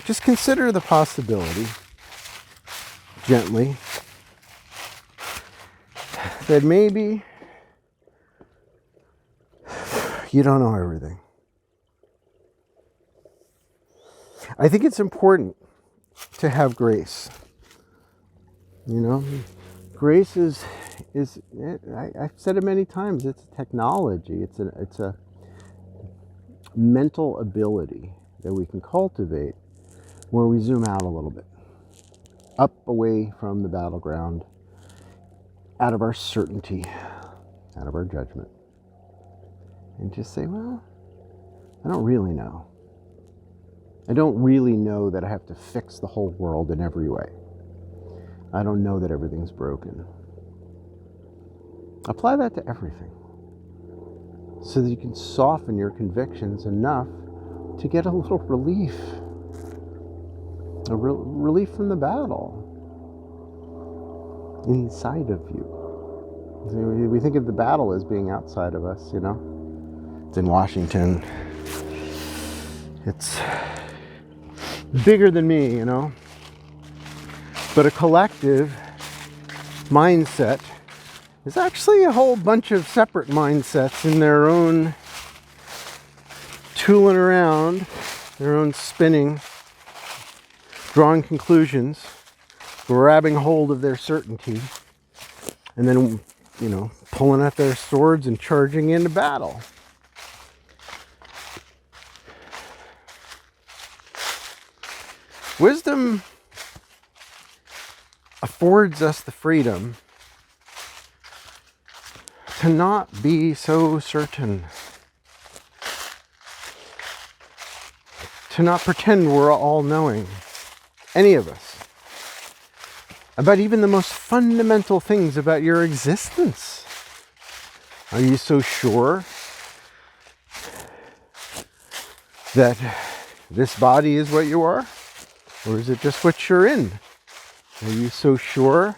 just consider the possibility, gently, that maybe you don't know everything. I think it's important to have grace. You know, grace is I've said it many times, it's a technology. It's a mental ability that we can cultivate where we zoom out a little bit, up away from the battleground, out of our certainty, out of our judgment, and just say, well, I don't really know. I don't really know that I have to fix the whole world in every way. I don't know that everything's broken. Apply that to everything so that you can soften your convictions enough to get a little relief. Relief from the battle inside of you. We think of the battle as being outside of us, you know. It's in Washington. It's bigger than me, you know. But a collective mindset is actually a whole bunch of separate mindsets in their own tooling around, their own spinning, drawing conclusions, grabbing hold of their certainty, and then, you know, pulling out their swords and charging into battle. Wisdom affords us the freedom to not be so certain, to not pretend we're all-knowing, any of us, about even the most fundamental things about your existence. Are you so sure that this body is what you are? Or is it just what you're in? Are you so sure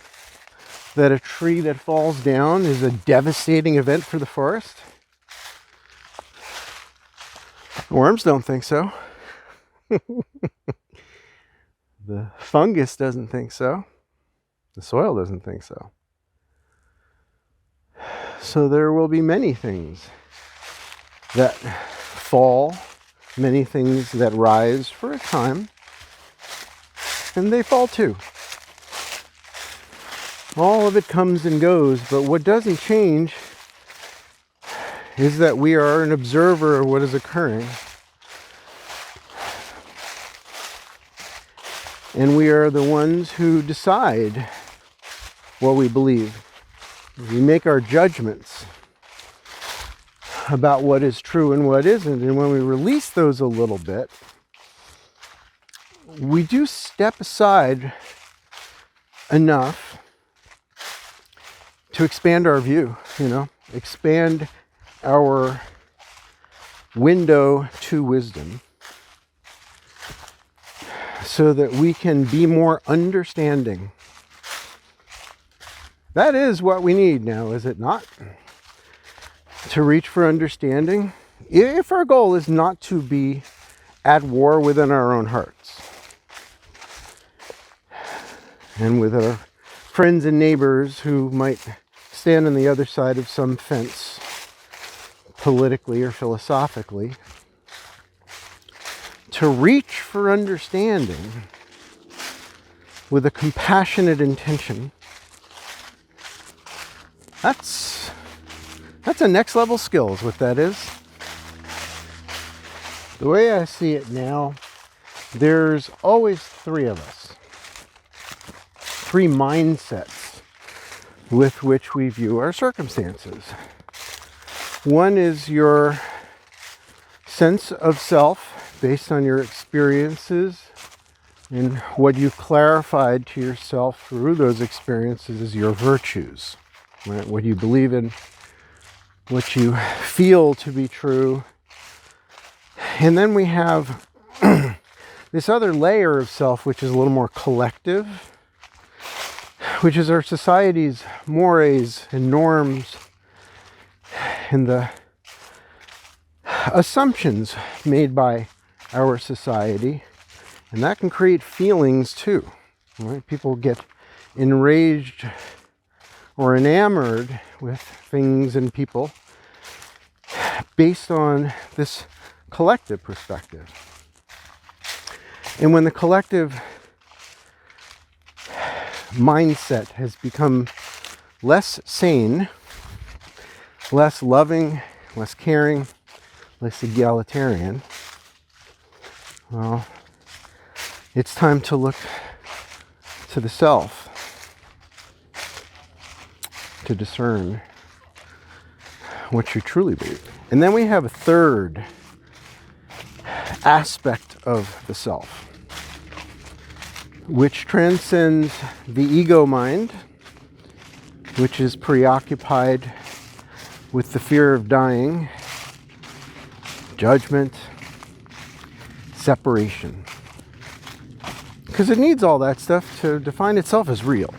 that a tree that falls down is a devastating event for the forest? Worms don't think so. The fungus doesn't think so. The soil doesn't think so. So there will be many things that fall, many things that rise for a time, and they fall too. All of it comes and goes, but what doesn't change is that we are an observer of what is occurring. And we are the ones who decide what we believe. We make our judgments about what is true and what isn't. And when we release those a little bit, we do step aside enough to expand our view, you know, expand our window to wisdom so that we can be more understanding. That is what we need now, is it not? To reach for understanding. If our goal is not to be at war within our own hearts and with our friends and neighbors who might stand on the other side of some fence, politically or philosophically, to reach for understanding with a compassionate intention, that's a next level skill is what that is. The way I see it now, there's always three of us. Three mindsets with which we view our circumstances. One is your sense of self based on your experiences and what you've clarified to yourself through those experiences is your virtues, right? What you believe in, what you feel to be true. And then we have this other layer of self, which is a little more collective, which is our society's mores and norms and the assumptions made by our society And that can create feelings too. Right? People get enraged or enamored with things and people based on this collective perspective. And when the collective mindset has become less sane, less loving, less caring, less egalitarian, well, it's time to look to the self to discern what you truly believe. And then we have a third aspect of the self, which transcends the ego mind, which is preoccupied with the fear of dying, judgment, separation. Because it needs all that stuff to define itself as real.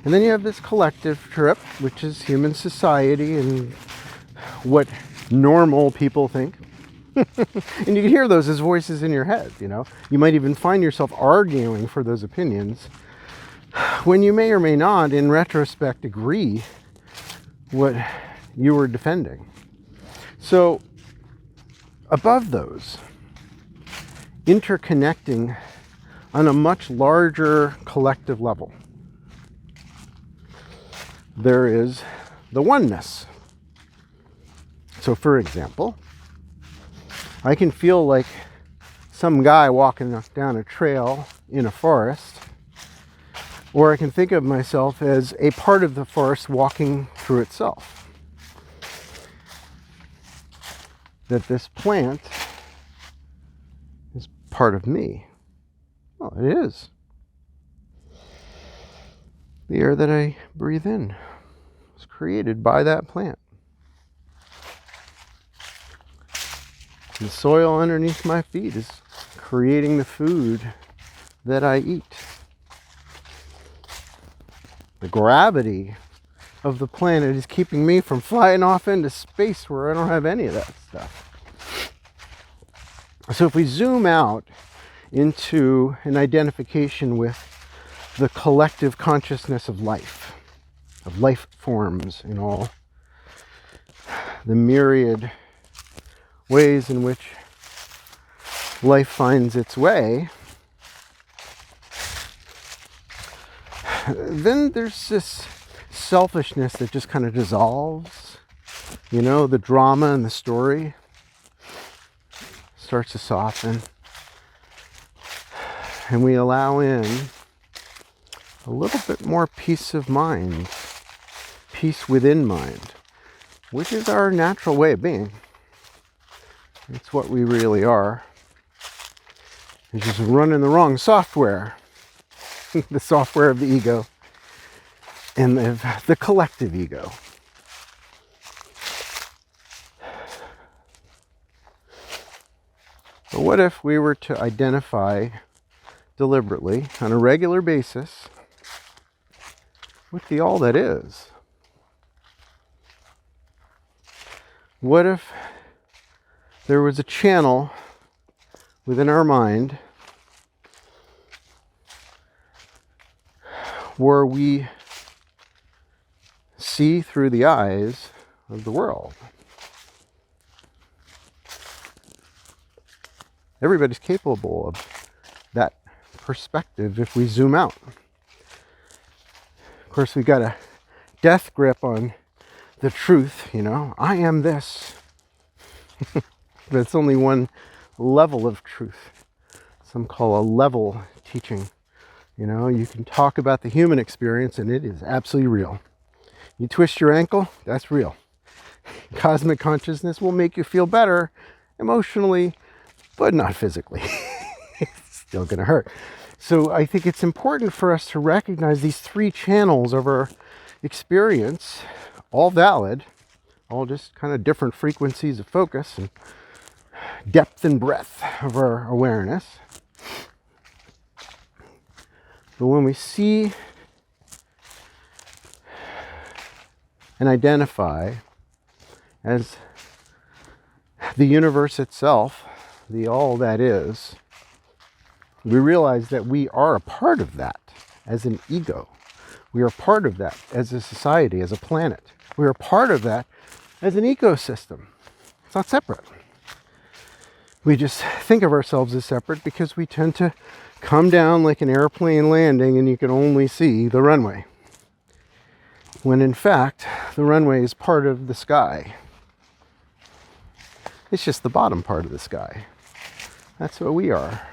And then you have this collective trip, which is human society and what normal people think. And you can hear those as voices in your head, you know. You might even find yourself arguing for those opinions when you may or may not, in retrospect, agree what you were defending. So, above those, interconnecting on a much larger collective level, there is the oneness. So, for example, I can feel like some guy walking down a trail in a forest, or I can think of myself as a part of the forest walking through itself. That this plant is part of me. Well, it is. The air that I breathe in was created by that plant. The soil underneath my feet is creating the food that I eat. The gravity of the planet is keeping me from flying off into space where I don't have any of that stuff. So if we zoom out into an identification with the collective consciousness of life forms in all the myriad ways in which life finds its way, then there's this selfishness that just kind of dissolves. You know, the drama and the story starts to soften, and we allow in a little bit more peace of mind, peace within mind, which is our natural way of being. It's what we really are. It's just running the wrong software. The software of the ego and the collective ego. But what if we were to identify deliberately on a regular basis with the all that is? What if there was a channel within our mind where we see through the eyes of the world? Everybody's capable of that perspective if we zoom out. Of course, we got a death grip on the truth, you know. I am this. But it's only one level of truth. Some call a level teaching. You know, you can talk about the human experience and it is absolutely real. You twist your ankle, that's real. Cosmic consciousness will make you feel better emotionally, but not physically. It's still going to hurt. So I think it's important for us to recognize these three channels of our experience, all valid, all just kind of different frequencies of focus and depth and breadth of our awareness. But when we see and identify as the universe itself, the all that is, We realize that we are a part of that as an ego. We are part of that as a society, as a planet. We are part of that as an ecosystem. It's not separate. We just think of ourselves as separate because we tend to come down like an airplane landing and you can only see the runway. When in fact, the runway is part of the sky. It's just the bottom part of the sky. That's what we are.